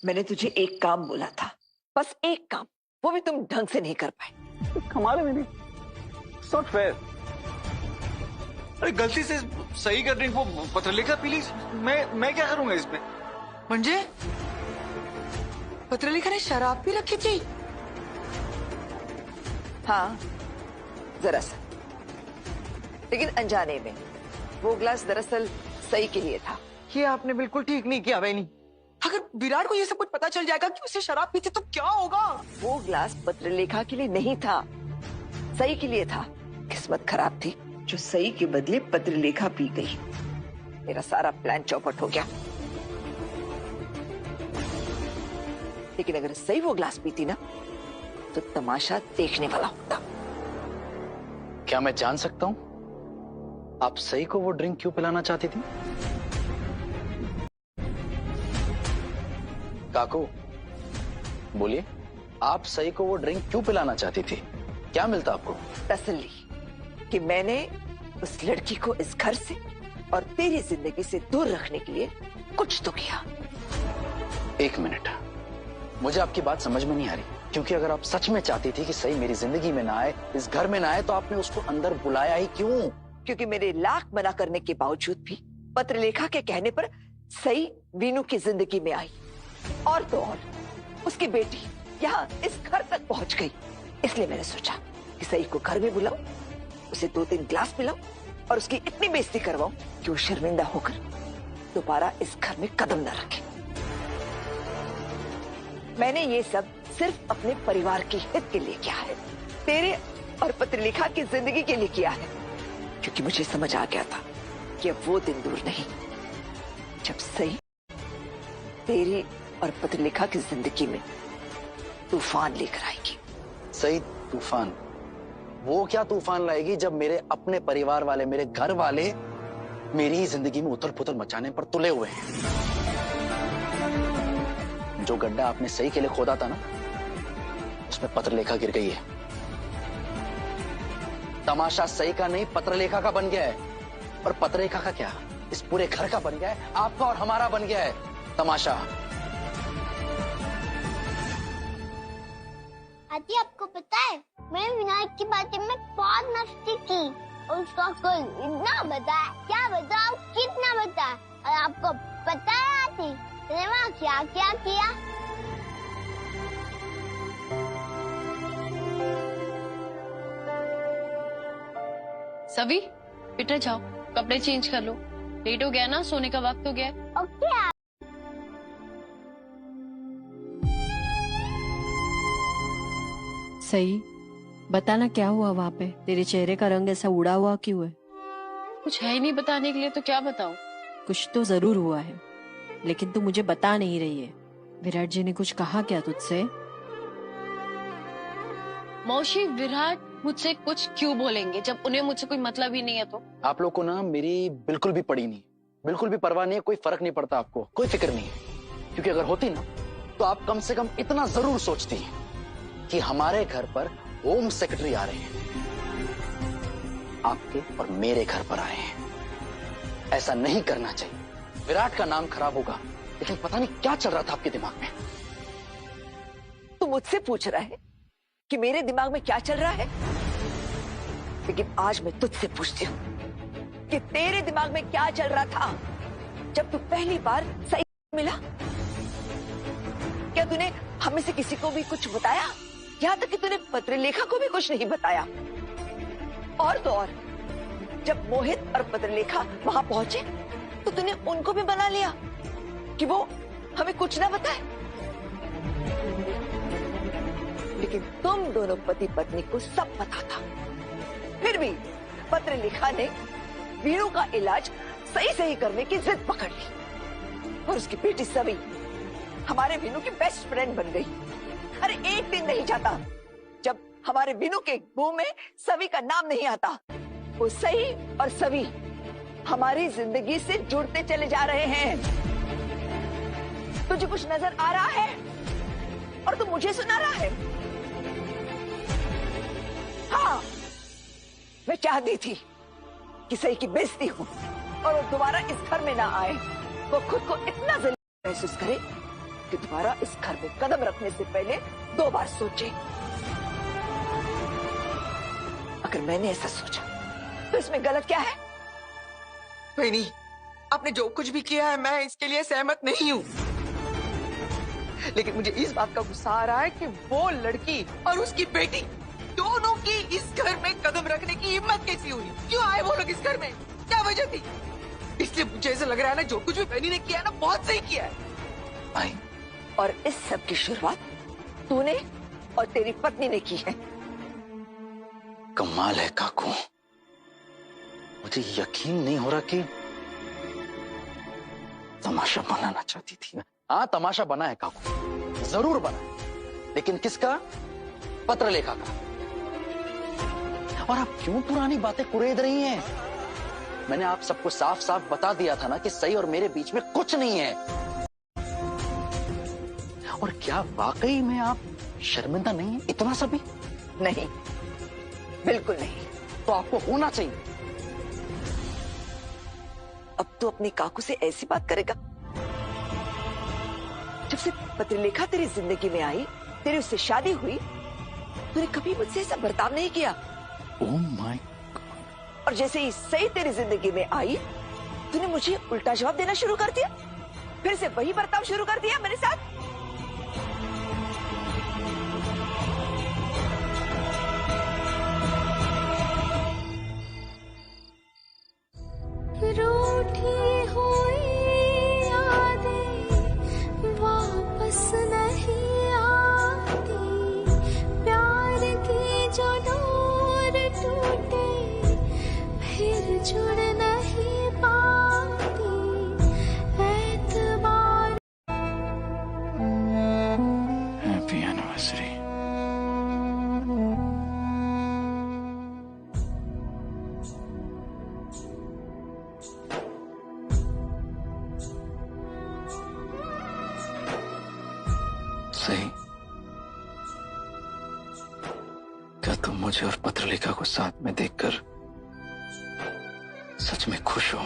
मैंने तुझे एक काम बोला था, बस एक काम, वो भी तुम ढंग से नहीं कर पाए। कमाल है मेरी, इट्स नॉट फेयर। अरे गलती से सही कर ड्रिंक वो पत्रलेखा पी ली, मैं क्या करूंगा इसमें? म्हणजे पत्रलेखा ने शराब भी रखी थी? हाँ, जरा सा, लेकिन अनजाने में। वो ग्लास दरअसल सही के लिए था। ये आपने बिल्कुल ठीक नहीं किया बहनी। अगर विराट को ये सब कुछ पता चल जाएगा कि उसे शराब पीती तो क्या होगा? वो ग्लास पत्रलेखा के लिए नहीं था, सही के लिए था। किस्मत खराब थी जो सही के बदले पत्रलेखा पी गई। मेरा सारा प्लान चौपट हो गया। लेकिन अगर सही वो ग्लास पीती ना, तो तमाशा देखने वाला होता। क्या मैं जान सकता हूं आप सही को वो ड्रिंक क्यों पिलाना चाहती थी? काकू बोलिए, आप सही को वो ड्रिंक क्यों पिलाना चाहती थी? क्या मिलता आपको? तसल्ली कि मैंने उस लड़की को इस घर से और तेरी जिंदगी से दूर रखने के लिए कुछ तो किया। एक मिनट, मुझे आपकी बात समझ में नहीं आ रही, क्योंकि अगर आप सच में चाहती थी कि सही मेरी जिंदगी में ना आए, इस घर में ना आए, तो आपने उसको अंदर बुलाया ही क्यों? क्योंकि मेरे लाख मना करने के बावजूद भी पत्रलेखा के कहने पर सही वीनू की जिंदगी में आई। और तो और उसकी बेटी यहाँ इस घर तक पहुंच गई। इसलिए मैंने सोचा कि सही को घर में बुलाऊं, उसे 2-3 ग्लास पिलाऊं और उसकी इतनी बेइज्जती करवाऊं कि वो शर्मिंदा होकर दोबारा इस घर में कदम न रखे। मैंने ये सब सिर्फ अपने परिवार के हित के लिए किया है, तेरे और पत्रलेखा की जिंदगी के लिए किया है। क्योंकि मुझे समझ आ गया था कि अब वो दिन दूर नहीं जब सही तेरी और पत्रलेखा की जिंदगी में तूफान लेकर आएगी। सही तूफान? वो क्या तूफान लाएगी जब मेरे अपने परिवार वाले, मेरे घर वाले मेरी ही जिंदगी में उथल पुथल मचाने पर तुले हुए हैं। जो गड्ढा आपने सही के लिए खोदा था ना, उसमें पत्रलेखा गिर गई है। तमाशा सही का नहीं, पत्रलेखा का बन गया है। और पत्रलेखा का क्या, इस पूरे घर का बन गया है, आपका और हमारा बन गया है तमाशा। आती, आपको पता है मैंने विनायक की बातें में बहुत मस्ती की और उसका कल इतना बताया, क्या बताओ, कितना बताया। और आपको पता है आती, मैंने वहाँ क्या क्या किया? सभी बेटा जाओ, कपड़े चेंज कर लो, लेट हो गया ना, सोने का वक्त हो गया है। ओके। सही बताना, क्या हुआ वहाँ पे? तेरे चेहरे का रंग ऐसा उड़ा हुआ क्यों है? कुछ है ही नहीं बताने के लिए, तो क्या बताऊं? कुछ तो जरूर हुआ है, लेकिन तू मुझे बता नहीं रही है। विराट जी ने कुछ कहा क्या तुझसे? मौसी, विराट मुझसे कुछ क्यों बोलेंगे जब उन्हें मुझसे कोई मतलब ही नहीं है? तो आप लोग को ना मेरी बिल्कुल भी पड़ी नहीं, बिल्कुल भी परवाह नहीं है, कोई फर्क नहीं पड़ता आपको, कोई फिक्र नहीं है। क्योंकि अगर होती ना, तो आप कम से कम इतना जरूर सोचती कि हमारे घर पर होम सेक्रेटरी आ रहे हैं, आपके और मेरे घर पर आए हैं। ऐसा नहीं करना चाहिए। विराट का नाम खराब होगा, लेकिन पता नहीं क्या चल रहा था आपके दिमाग में। तू मुझसे पूछ रहा है कि मेरे दिमाग में क्या चल रहा है, लेकिन आज मैं तुझसे पूछती हूँ कि तेरे दिमाग में क्या चल रहा था जब तू पहली बार सही मिला। क्या तूने हमें से किसी को भी कुछ बताया? यहाँ तक कि तूने पत्रलेखा को भी कुछ नहीं बताया। और तो और जब मोहित और पत्रलेखा वहां पहुंचे, तो तूने उनको भी बना लिया कि वो हमें कुछ ना बताए। लेकिन तुम दोनों पति पत्नी को सब पता था, फिर भी पत्रलेखा ने वीरू का इलाज सही सही करने की जिद पकड़ ली और उसकी बेटी सवी हमारे वीनू की बेस्ट फ्रेंड बन गई। अरे एक दिन नहीं जाता जब हमारे वीनू के मुंह में सवी का नाम नहीं आता। वो सही और सवी हमारी जिंदगी से जुड़ते चले जा रहे हैं। तुझे कुछ नजर आ रहा है और तू मुझे सुना रहा है। हाँ, मैं चाहती थी कि सही की बेइज्जती हो और वो दोबारा इस घर में ना आए। वो खुद को इतना जलील महसूस करे कि दोबारा इस घर में कदम रखने से पहले 2 बार सोचे। अगर मैंने ऐसा सोचा तो इसमें गलत क्या है? बहनी, आपने जो कुछ भी किया है मैं इसके लिए सहमत नहीं हूँ, लेकिन मुझे इस बात का गुस्सा आ रहा है कि वो लड़की और उसकी बेटी दोनों की इस घर में कदम रखने की हिम्मत कैसी हुई? क्यों आए वो लोग इस घर में? क्या वजह थी? इसलिए मुझे ऐसा लग रहा है ना, जो कुछ भी बहनी ने किया है ना, बहुत सही किया है। भाई, और इस सब की शुरुआत तूने और तेरी पत्नी ने की है। कमाल है काकू, मुझे यकीन नहीं हो रहा कि तमाशा बनाना चाहती थी। हाँ, तमाशा बना है काकू, जरूर बना है, लेकिन किसका? पत्रलेखा का। और आप क्यों पुरानी बातें कुरेद रही हैं? मैंने आप सबको साफ साफ बता दिया था ना कि सही और मेरे बीच में कुछ नहीं है। और क्या वाकई में आप शर्मिंदा नहीं है इतना सा भी? नहीं, बिल्कुल नहीं। तो आपको होना चाहिए। अब तो अपनी काकू से ऐसी बात करेगा? जब से पत्रलेखा तेरी जिंदगी में आई, तेरी उससे शादी हुई, तूने कभी मुझसे ऐसा बर्ताव नहीं किया। Oh my. और जैसे ही सही तेरी जिंदगी में आई, तूने मुझे उल्टा जवाब देना शुरू कर दिया। फिर से वही बर्ताव शुरू कर दिया मेरे साथ। रूठी हुई यादें वापस नहीं आती, प्यार की जो डोर टूटे फिर जुड़ नहीं पाती, एतबार। Happy anniversary. सही, क्या तुम मुझे और पत्रलेखा को साथ में देखकर सच में खुश हो?